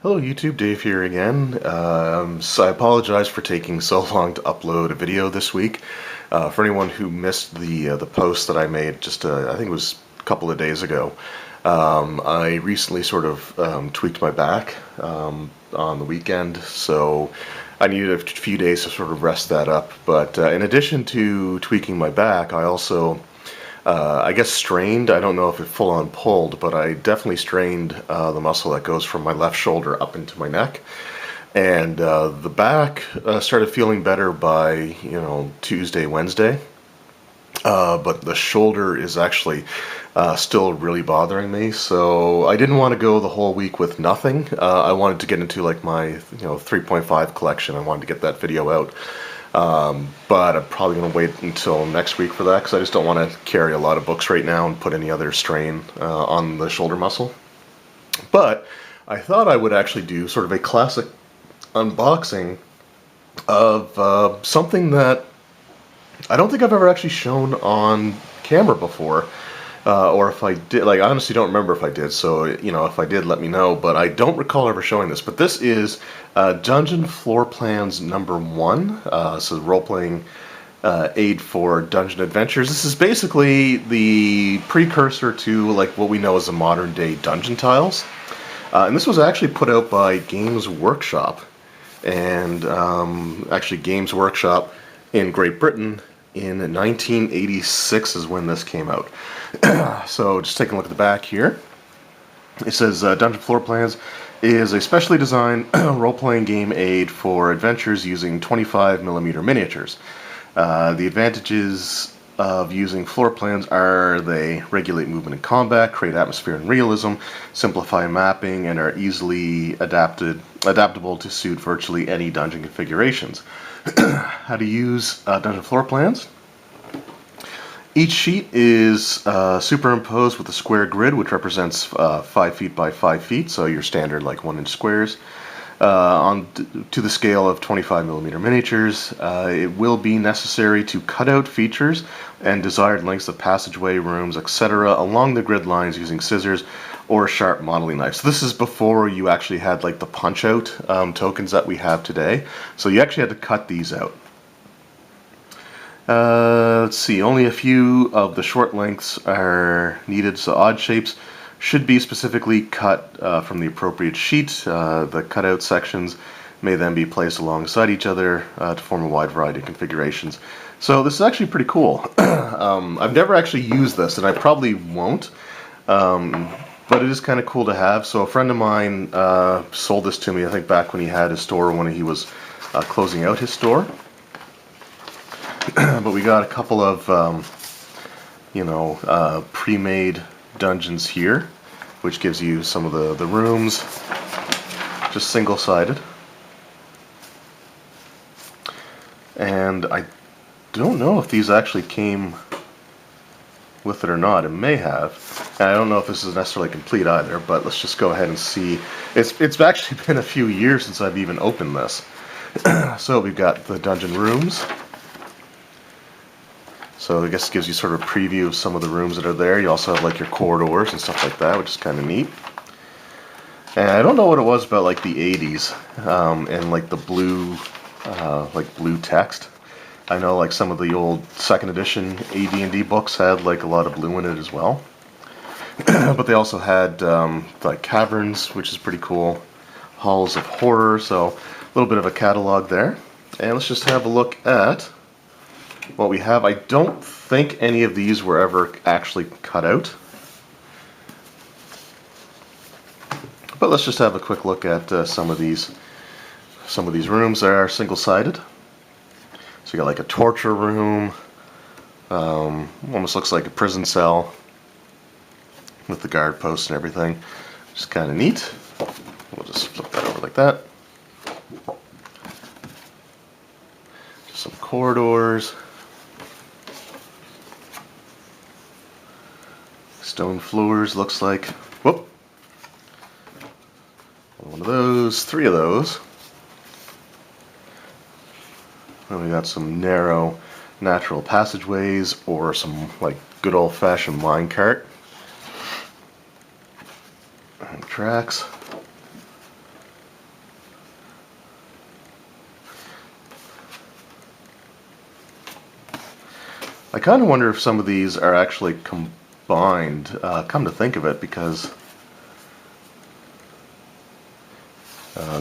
Hello YouTube, Dave here again. So I apologize for taking so long to upload a video this week. For anyone who missed the post that I made just I think it was a couple of days ago, I recently sort of tweaked my back on the weekend, so I needed a few days to sort of rest that up. But in addition to tweaking my back, I also I guess strained. I don't know if it full on pulled, but I definitely strained the muscle that goes from my left shoulder up into my neck. And the back started feeling better by, Tuesday, Wednesday. But the shoulder is actually still really bothering me. So I didn't want to go the whole week with nothing. I wanted to get into like my 3.5 collection. I wanted to get that video out. But I'm probably going to wait until next week for that because I just don't want to carry a lot of books right now and put any other strain on the shoulder muscle. But I thought I would actually do sort of a classic unboxing of something that I don't think I've ever actually shown on camera before. Or if I did, I honestly don't remember if I did, so, if I did, let me know, but I don't recall ever showing this. But this is Dungeon Floor Plans #1, so role-playing aid for dungeon adventures. This is basically the precursor to, what we know as the modern-day dungeon tiles. And this was actually put out by Games Workshop, and actually Games Workshop in Great Britain in 1986 is when this came out. So just taking a look at the back here. It says Dungeon Floor Plans is a specially designed role-playing game aid for adventures using 25mm miniatures. The advantages of using floor plans are they regulate movement and combat, create atmosphere and realism, simplify mapping, and are easily adaptable to suit virtually any dungeon configurations. How to use Dungeon Floor Plans. Each sheet is superimposed with a square grid, which represents 5 feet by 5 feet, so your standard 1-inch squares, to the scale of 25mm miniatures. It will be necessary to cut out features and desired lengths of passageway, rooms, etc. along the grid lines using scissors or sharp modeling knives. So this is before you actually had the punch-out tokens that we have today. So you actually had to cut these out. Let's see, only a few of the short lengths are needed, so odd shapes should be specifically cut from the appropriate sheet. The cutout sections may then be placed alongside each other to form a wide variety of configurations. So this is actually pretty cool. I've never actually used this, and I probably won't, but it is kind of cool to have. So a friend of mine sold this to me, I think back when he had his store, when he was closing out his store. But we got a couple of, pre-made dungeons here, which gives you some of the rooms, just single-sided. And I don't know if these actually came with it or not. It may have. And I don't know if this is necessarily complete either, but let's just go ahead and see. It's actually been a few years since I've even opened this. So we've got the dungeon rooms. So I guess it gives you sort of a preview of some of the rooms that are there. You also have your corridors and stuff like that, which is kind of neat. And I don't know what it was about the 80s and the blue blue text. I know some of the old second edition AD&D books had a lot of blue in it as well. But they also had caverns, which is pretty cool. Halls of horror, so a little bit of a catalog there. And let's just have a look at what we have. I don't think any of these were ever actually cut out. But let's just have a quick look at some of these rooms that are single-sided. So you got a torture room, almost looks like a prison cell with the guard posts and everything. Which is kind of neat. We'll just flip that over like that. Just some corridors. Stone floors, looks like. Whoop! One of those, 3 of those. Then we got some narrow natural passageways or some good old-fashioned minecart. And tracks. I kind of wonder if some of these are actually combined, come to think of it, because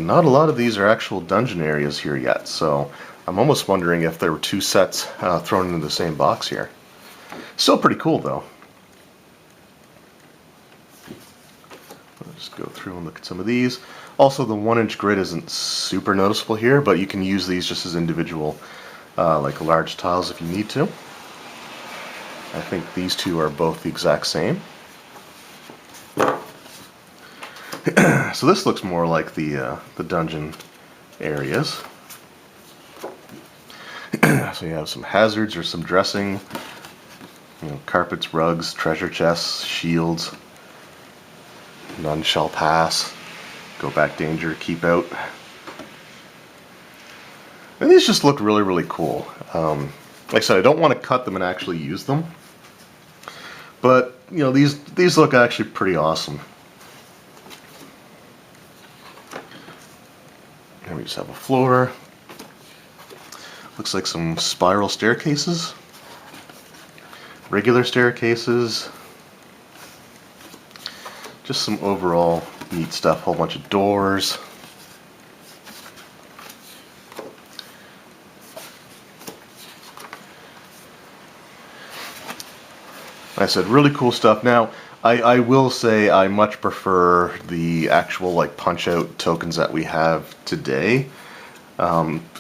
not a lot of these are actual dungeon areas here yet, so I'm almost wondering if there were two sets thrown into the same box here. Still pretty cool, though. Let's just go through and look at some of these. Also, the 1-inch grid isn't super noticeable here, but you can use these just as individual, like large tiles if you need to. I think these two are both the exact same. So this looks more like the dungeon areas. So you have some hazards or some dressing, you know, carpets, rugs, treasure chests, shields. None shall pass. Go back, danger, keep out. And these just look really, really cool. Like I said, I don't want to cut them and actually use them, but you know, these look actually pretty awesome. And we just have a floor. Looks like some spiral staircases, regular staircases, just some overall neat stuff, whole bunch of doors. I said really cool stuff. Now, I will say I much prefer the actual like punch-out tokens that we have today.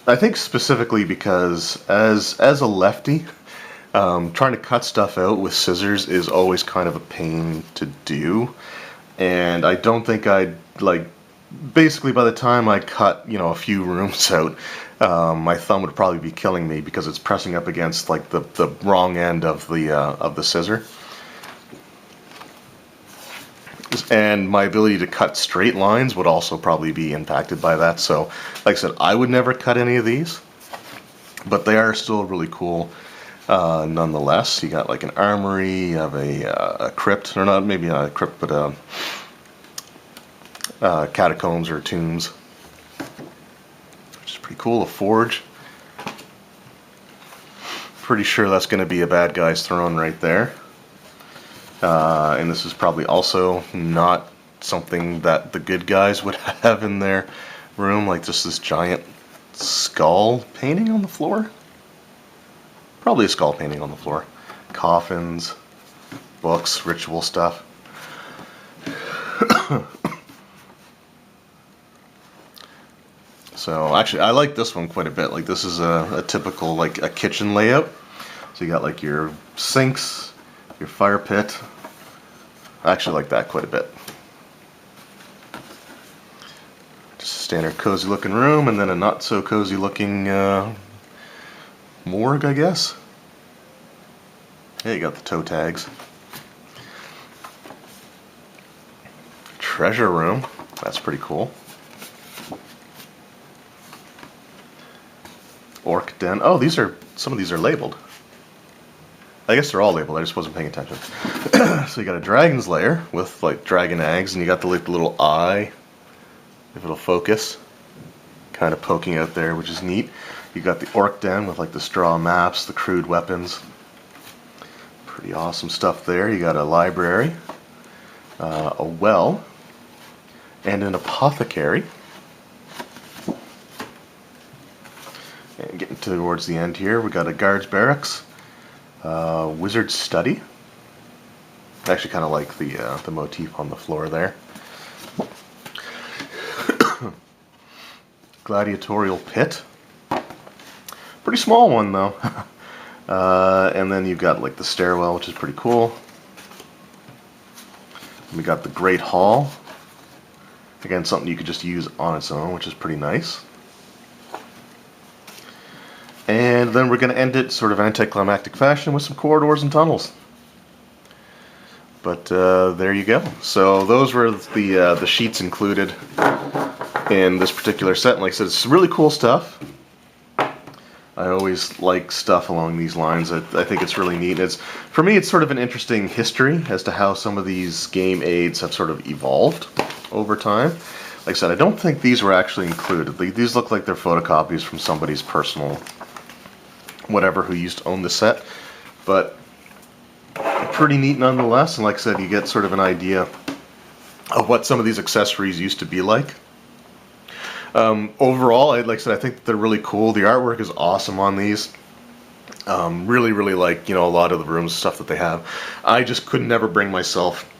I think specifically because as a lefty, trying to cut stuff out with scissors is always kind of a pain to do, and I don't think I'd like. Basically, by the time I cut, you know, a few rooms out, my thumb would probably be killing me because it's pressing up against like the wrong end of the scissor. And my ability to cut straight lines would also probably be impacted by that. So, like I said, I would never cut any of these, but they are still really cool nonetheless. You got like an armory, you have a crypt, or not, maybe not a crypt, but catacombs or tombs, which is pretty cool. A forge. Pretty sure that's going to be a bad guy's throne right there. And this is probably also not something that the good guys would have in their room, like just this giant skull painting on the floor. Probably a skull painting on the floor. Coffins, books, ritual stuff. So actually, I like this one quite a bit. Like this is a typical like a kitchen layout. So you got like your sinks, your fire pit. I actually like that quite a bit. Just a standard cozy looking room, and then a not so cozy looking morgue, I guess. Yeah, you got the toe tags. Treasure room. That's pretty cool. Orc Den. Oh, some of these are labeled. I guess they're all labeled, I just wasn't paying attention. So you got a dragon's lair with like dragon eggs, and you got the like, little eye, if it'll focus, kind of poking out there, which is neat. You got the Orc Den with like the straw maps, the crude weapons. Pretty awesome stuff there. You got a library, a well, and an apothecary. And getting towards the end here, we got a guard's barracks. Wizard's study. I actually kind of like the motif on the floor there. Gladiatorial pit. Pretty small one though. And then you've got like the stairwell, which is pretty cool. We got the Great Hall. Again, something you could just use on its own, which is pretty nice. And then we're going to end it sort of anticlimactic fashion with some corridors and tunnels. But there you go. So those were the sheets included in this particular set. And like I said, it's really cool stuff. I always like stuff along these lines. I think it's really neat. For me, it's sort of an interesting history as to how some of these game aids have sort of evolved over time. Like I said, I don't think these were actually included. These look like they're photocopies from somebody's personal whatever who used to own the set. but pretty neat nonetheless. And like I said, you get sort of an idea of what some of these accessories used to be like. Overall, like I said, I think they're really cool. The artwork is awesome on these. Really, really like, a lot of the rooms and stuff that they have. I just could never bring myself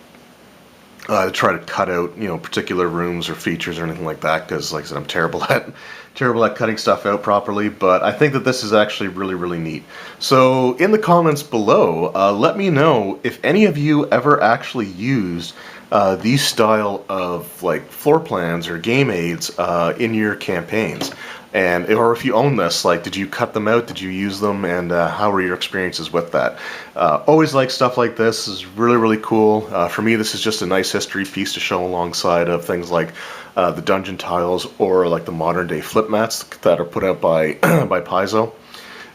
to try to cut out, particular rooms or features or anything like that, because, like I said, I'm terrible at cutting stuff out properly. But I think that this is actually really, really neat. So in the comments below, let me know if any of you ever actually used these style of like floor plans or game aids in your campaigns. And, or if you own this, like, did you cut them out? Did you use them? And how were your experiences with that? Always like stuff like this. This is really, really cool. For me, this is just a nice history piece to show alongside of things like the dungeon tiles or like the modern day flip mats that are put out by by Paizo.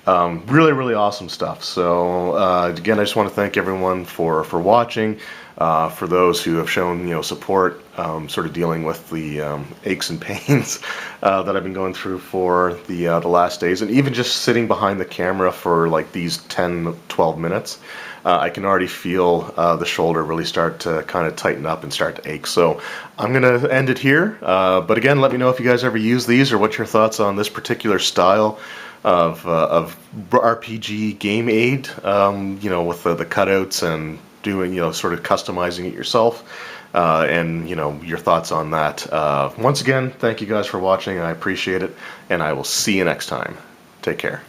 Really, really awesome stuff. So again, I just want to thank everyone for watching. For those who have shown support, sort of dealing with the aches and pains that I've been going through for the last days, and even just sitting behind the camera for like these 10-12 minutes, I can already feel the shoulder really start to kind of tighten up and start to ache. So I'm gonna end it here. But again, let me know if you guys ever use these or what your thoughts on this particular style of RPG game aid. With the cutouts and doing, sort of customizing it yourself, and, your thoughts on that. Once again, thank you guys for watching. I appreciate it, and I will see you next time. Take care.